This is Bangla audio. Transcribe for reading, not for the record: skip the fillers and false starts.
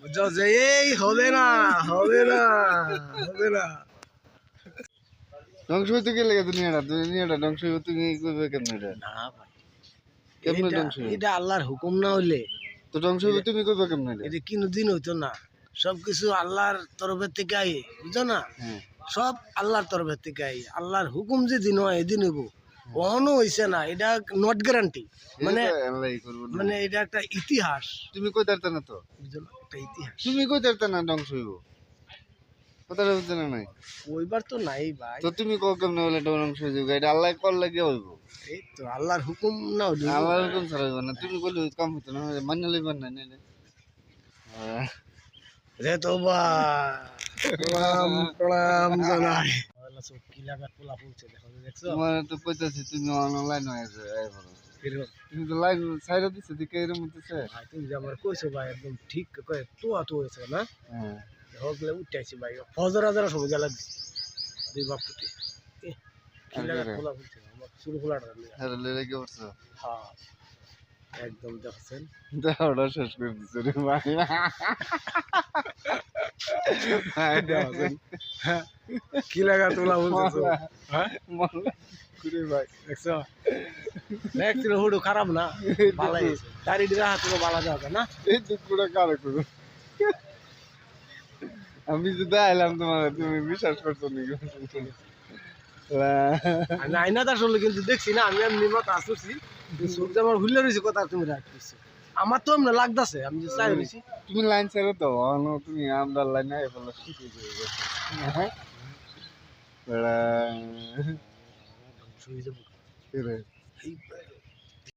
বুঝছো যে এই হবে না হবে না হবে না ধ্বংস হইতে গেলে দুনিয়াটা ধ্বংস হইতে করবে কেমন এটা না ভাই কেমনে ধ্বংস এটা আল্লাহর হুকুম না হইলে তো ধ্বংস হইতে তুমি করবে কেমন এটা এটা কোনোদিন হইতো না সবকিছু আল্লাহর তরফের থেকে আই বুঝছো না হ্যাঁ সব আল্লাহর তরফের থেকে আই আল্লাহর হুকুম যেদিন হয় এদিন হইব কখনো হইছে না এটা নট গ্যারান্টি মানে আল্লাহই করবো না মানে এটা একটা ইতিহাস তুমি কই তারতা না তো বুঝছো না একটা ইতিহাস তুমি কই তারতা না ধ্বংস হইব কথাটা বুঝতে না নাই ওইবার তো নাই ভাই তো তুমি কও কেমনে হলে এটা ধ্বংস হয়ে যাবে এটা আল্লাহ করলে কি হইব এই তো আল্লাহর হুকুম না হইলে আল্লাহর হুকুম ছাড়া হইব না তুমি বললে কাম হতো না মান্য লইবার না না রে তোবা প্রণাম প্রণাম জানাই আল্লাহ সব কি লাগা তোলা ফুলছে দেখো দেখছো তোমার তো কইতাছি তুমি অনলাইন হয়ে যাও এরকম তুমি তো লাইন সাইডে দিছো দিকে এরকম হইতেছে ভাই তুমি যে আমার কইছো ভাই একদম ঠিক কয়ে তো আতো হয়েছে না হ্যাঁ হগলে উঠাইছি ভাই ফজর আজারা সব গেলা দুই বাপ পুটি কি লাগা তোলা ফুলছে আমার শুরু খোলাটা আরে লেলে কি করছো হ্যাঁ একদম দেখছেন দাওড়া শেষ করে দিছো রে ভাই কি লাগা তোলা ফুলছে হ্যাঁ মরলা করে ভাই দেখছো দেখছিল হুডু খারাপ না ভালো হয়েছে দাড়ি দিরা হাত তো ভালো যাবে না এই দুপুরে কারে করো আমি যদি আইলাম তোমার তুমি বিশ্বাস করছো নাকি আমি আইনা তার শুনলে কিন্তু দেখছি না আমি এমনি মতো আসছি সূর্য আমার হুল্লে রয়েছে কথা তুমি রাখতেছো আমার তো এমনি লাগতেছে আমি যে চাই রয়েছি তুমি লাইন ছেড়ে তো তুমি আমরা লাইন আই বলো শিখে যাবে হ্যাঁ শুয়ে যাবো রে এই